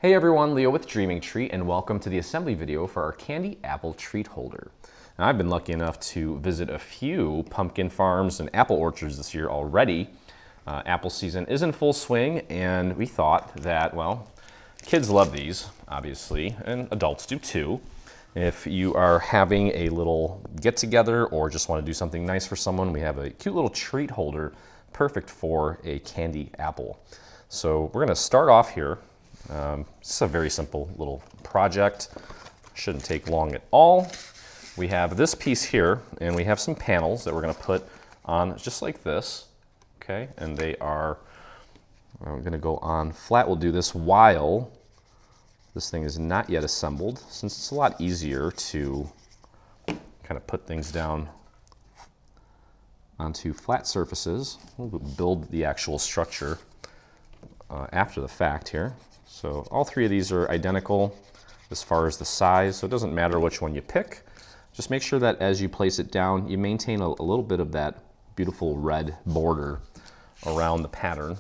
Hey everyone, Leo with Dreaming Treat, and welcome to the assembly video for our candy apple treat holder. Now, I've been lucky enough to visit a few pumpkin farms and apple orchards this year already. Apple season is in full swing, and we thought that, well, kids love these, obviously, and adults do too. If you are having a little get-together or just want to do something nice for someone, we have a cute little treat holder perfect for a candy apple. So we're going to start off here. This is a very simple little project. Shouldn't take long at all. We have this piece here, and we have some panels that we're going to put on just like this. Okay, and they are going to go on flat. We'll do this while this thing is not yet assembled, since it's a lot easier to kind of put things down onto flat surfaces. We'll build the actual structure after the fact here. So all three of these are identical as far as the size, so it doesn't matter which one you pick. Just make sure that as you place it down, you maintain a little bit of that beautiful red border around the pattern.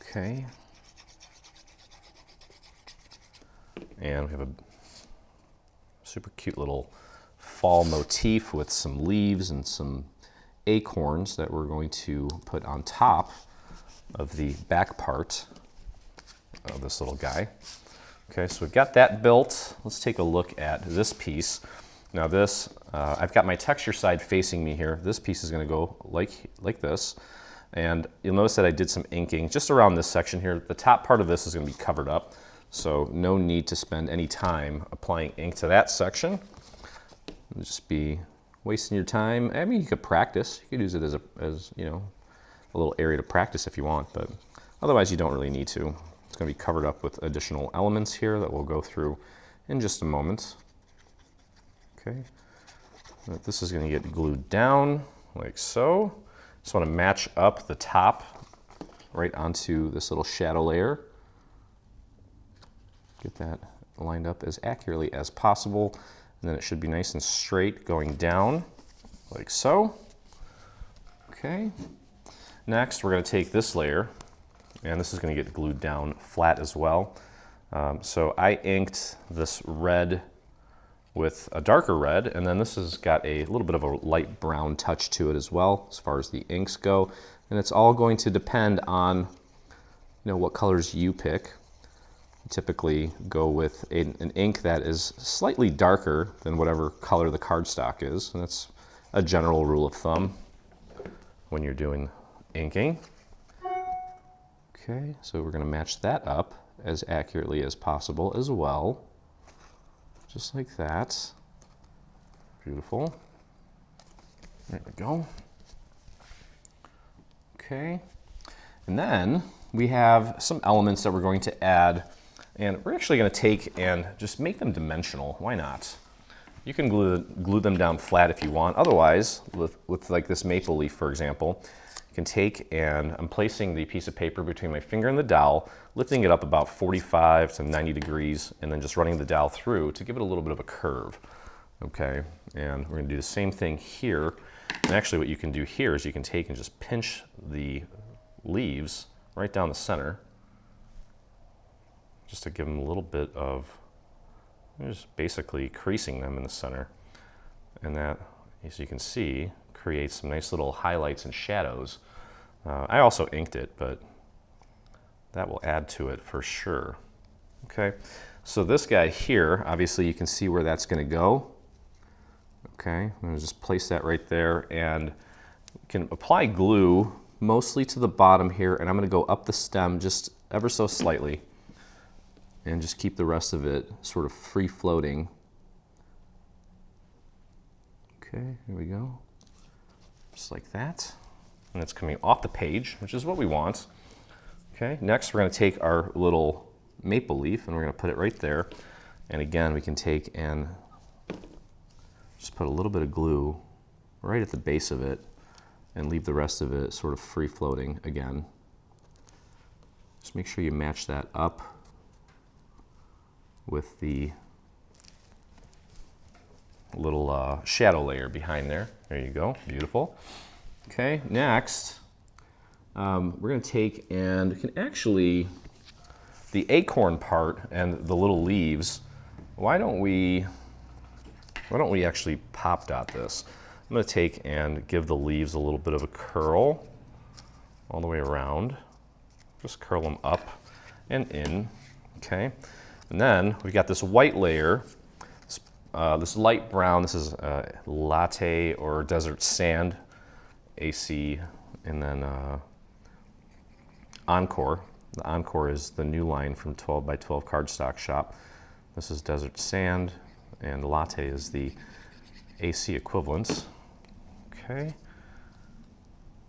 Okay. And we have a super cute little fall motif with some leaves and some acorns that we're going to put on top of the back part of this little guy. Okay, so we've got that built. Let's take a look at this piece. Now this, I've got my texture side facing me here. This piece is going to go like this. And you'll notice that I did some inking just around this section here. The top part of this is going to be covered up, so no need to spend any time applying ink to that section. It'll just be wasting your time. I mean, you could practice. You could use it as you know, a little area to practice if you want, but otherwise you don't really need to. It's going to be covered up with additional elements here that we'll go through in just a moment. Okay, this is going to get glued down like so. Just want to match up the top right onto this little shadow layer. Get that lined up as accurately as possible, and then it should be nice and straight going down like so. Okay. Next, we're going to take this layer, and this is going to get glued down flat as well. So I inked this red with a darker red, and then this has got a little bit of a light brown touch to it as well, as far as the inks go. And it's all going to depend on, what colors you pick. Typically go with an ink that is slightly darker than whatever color the cardstock is, and that's a general rule of thumb when you're doing inking. Okay, so we're going to match that up as accurately as possible as well, just like that. Beautiful. There we go. Okay, and then we have some elements that we're going to add, and we're actually going to take and just make them dimensional. Why not? You can glue them down flat if you want. Otherwise, with like this maple leaf, for example, you can take, and I'm placing the piece of paper between my finger and the dowel, lifting it up about 45 to 90 degrees, and then just running the dowel through to give it a little bit of a curve. Okay, and we're going to do the same thing here. And actually what you can do here is you can take and just pinch the leaves right down the center, just to give them a little bit of, just basically creasing them in the center. And that, as you can see, creates some nice little highlights and shadows. I also inked it, but that will add to it for sure. Okay, so this guy here, obviously you can see where that's going to go. Okay, I'm going to just place that right there, and you can apply glue mostly to the bottom here, and I'm going to go up the stem just ever so slightly and just keep the rest of it sort of free floating. Okay, here we go. Just like that. And it's coming off the page, which is what we want. Okay, next we're going to take our little maple leaf and we're going to put it right there. And again, we can take and just put a little bit of glue right at the base of it and leave the rest of it sort of free floating again. Just make sure you match that up with the little shadow layer behind there. There you go, beautiful. Okay, next we're going to take and we can actually the acorn part and the little leaves, why don't we actually pop dot this? I'm going to take and give the leaves a little bit of a curl all the way around. Just curl them up and in, okay? And then we've got this white layer, this light brown. This is latte or desert sand, AC, and then Encore. The Encore is the new line from 12 by 12 Cardstock Shop. This is desert sand, and latte is the AC equivalents. Okay.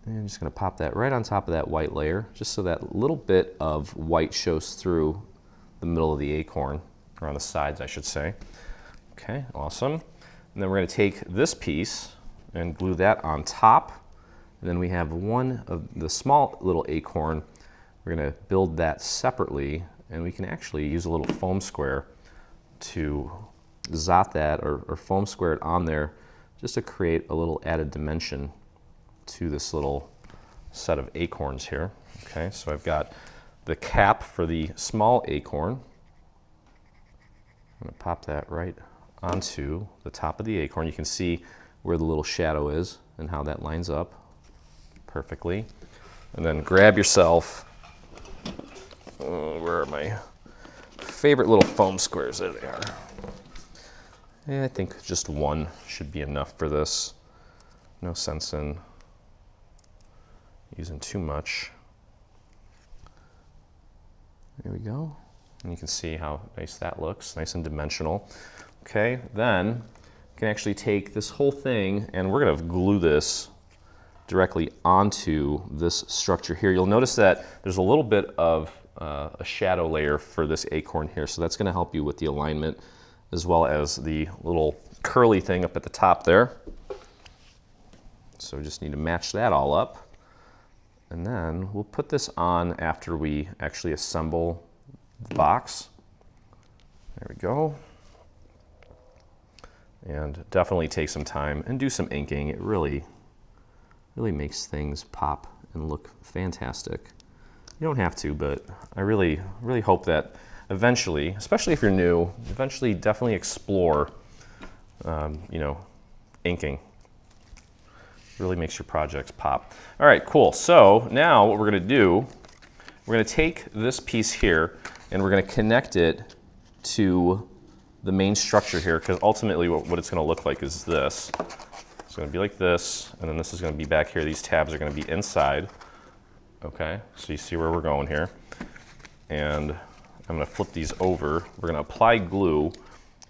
And I'm just going to pop that right on top of that white layer, just so that little bit of white shows through the middle of the acorn, or on the sides, I should say. Okay, awesome. And then we're going to take this piece and glue that on top. And then we have one of the small little acorn. We're going to build that separately, and we can actually use a little foam square to zot that or foam square it on there, just to create a little added dimension to this little set of acorns here. Okay, so I've got the cap for the small acorn. I'm going to pop that right onto the top of the acorn. You can see where the little shadow is and how that lines up perfectly. And then grab yourself, where are my favorite little foam squares? There they are. Yeah, I think just one should be enough for this. No sense in using too much. There we go. And you can see how nice that looks, nice and dimensional. Okay, then you can actually take this whole thing, and we're gonna glue this directly onto this structure here. You'll notice that there's a little bit of a shadow layer for this acorn here, so that's gonna help you with the alignment, as well as the little curly thing up at the top there. So we just need to match that all up. And then we'll put this on after we actually assemble the box. There we go. And definitely take some time and do some inking. It really makes things pop and look fantastic. You don't have to, but I really hope that eventually, especially if you're new, eventually definitely explore, inking. Really makes your projects pop. All right, cool. So now what we're gonna do, we're gonna take this piece here and we're gonna connect it to the main structure here, because ultimately what it's gonna look like is this. It's gonna be like this, and then this is gonna be back here. These tabs are gonna be inside. Okay, so you see where we're going here. And I'm gonna flip these over. We're gonna apply glue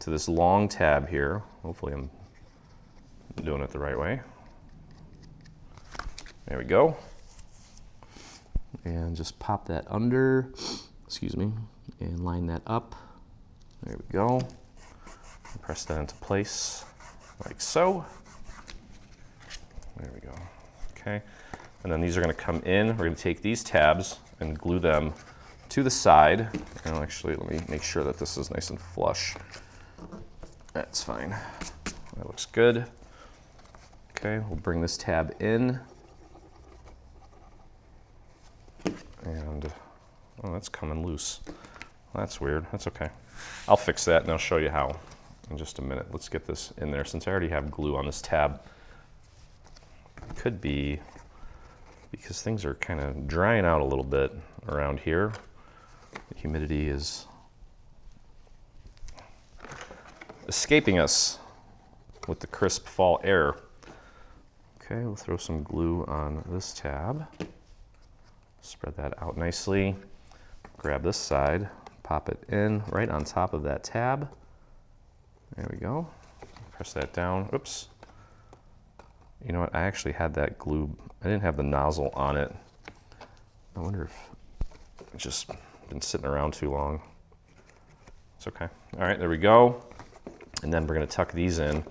to this long tab here. Hopefully I'm doing it the right way. There we go. And just pop that under, and line that up. There we go. Press that into place like so. There we go. Okay. And then these are going to come in. We're going to take these tabs and glue them to the side. And actually, let me make sure that this is nice and flush. That's fine. That looks good. Okay, we'll bring this tab in. And, oh, that's coming loose. That's weird. That's okay. I'll fix that and I'll show you how in just a minute. Let's get this in there. Since I already have glue on this tab, it could be because things are kind of drying out a little bit around here. The humidity is escaping us with the crisp fall air. Okay, we'll throw some glue on this tab. Spread that out nicely. Grab this side, pop it in right on top of that tab. There we go. Press that down. Oops. You know what? I actually had that glue. I didn't have the nozzle on it. I wonder if it's just been sitting around too long. It's okay. All right, there we go. And then we're going to tuck these in.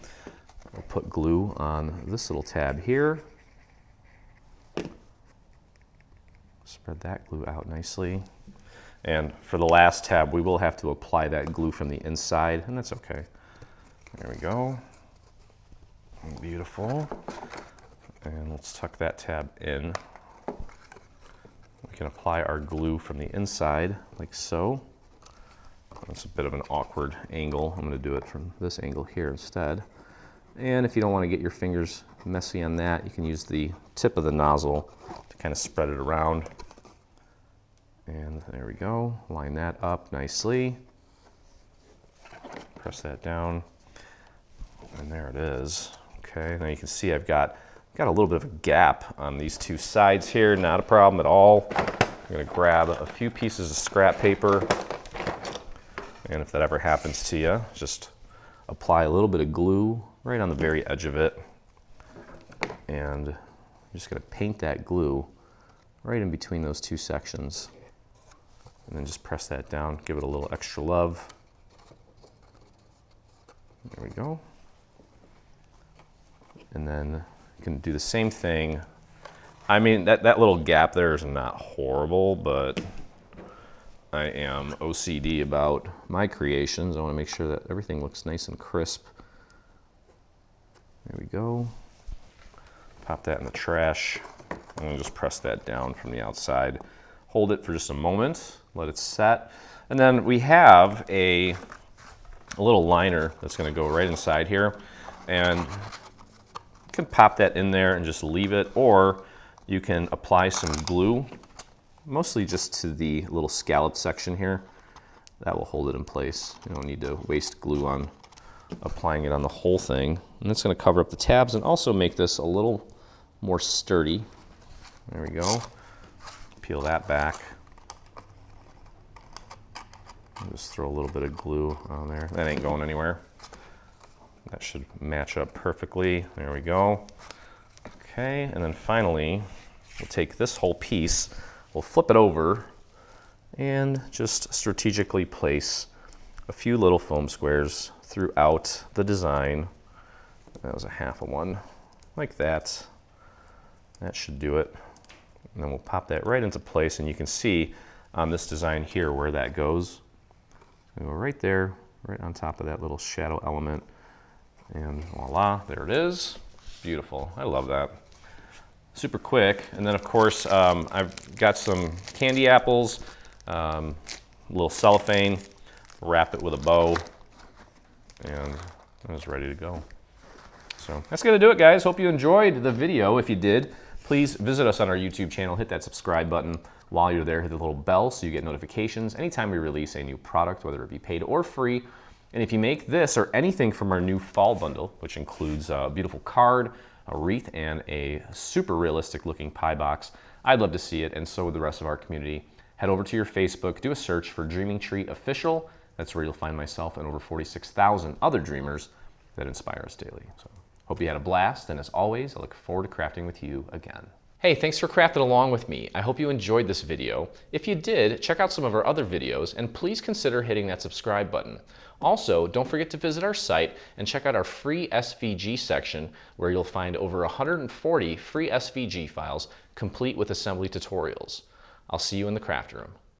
We'll put glue on this little tab here. Spread that glue out nicely. And for the last tab, we will have to apply that glue from the inside, and that's okay. There we go. Beautiful. And let's tuck that tab in. We can apply our glue from the inside, like so. That's a bit of an awkward angle. I'm going to do it from this angle here instead. And if you don't want to get your fingers messy on that, you can use the tip of the nozzle to kind of spread it around. And there we go. Line that up nicely. Press that down. And there it is. Okay, now you can see I've got a little bit of a gap on these two sides here. Not a problem at all. I'm going to grab a few pieces of scrap paper. And if that ever happens to you, just apply a little bit of glue right on the very edge of it. And I'm just going to paint that glue right in between those two sections. And then just press that down, give it a little extra love. There we go. And then you can do the same thing. I mean, that little gap there is not horrible, but I am OCD about my creations. I want to make sure that everything looks nice and crisp. There we go. Pop that in the trash. And just press that down from the outside. Hold it for just a moment, let it set. And then we have a little liner that's going to go right inside here. And you can pop that in there and just leave it, or you can apply some glue, mostly just to the little scallop section here. That will hold it in place. You don't need to waste glue on applying it on the whole thing. And it's going to cover up the tabs and also make this a little more sturdy. There we go. Peel that back. And just throw a little bit of glue on there. That ain't going anywhere. That should match up perfectly. There we go. Okay, and then finally, we'll take this whole piece, we'll flip it over, and just strategically place a few little foam squares throughout the design. That was a half of one, like that. That should do it. And then we'll pop that right into place, and you can see on this design here where that goes. So go right there, right on top of that little shadow element. And voila, there it is. Beautiful. I love that. Super quick. And then, of course, I've got some candy apples, a little cellophane, wrap it with a bow, and it's ready to go. So that's going to do it, guys. Hope you enjoyed the video. If you did, please visit us on our YouTube channel. Hit that subscribe button. While you're there, hit the little bell so you get notifications anytime we release a new product, whether it be paid or free. And if you make this or anything from our new fall bundle, which includes a beautiful card, a wreath, and a super realistic looking pie box, I'd love to see it, and so would the rest of our community. Head over to your Facebook, do a search for Dreaming Tree Official. That's where you'll find myself and over 46,000 other dreamers that inspire us daily. So hope you had a blast, and as always, I look forward to crafting with you again. Hey, thanks for crafting along with me. I hope you enjoyed this video. If you did, check out some of our other videos, and please consider hitting that subscribe button. Also, don't forget to visit our site and check out our free SVG section, where you'll find over 140 free SVG files complete with assembly tutorials. I'll see you in the craft room.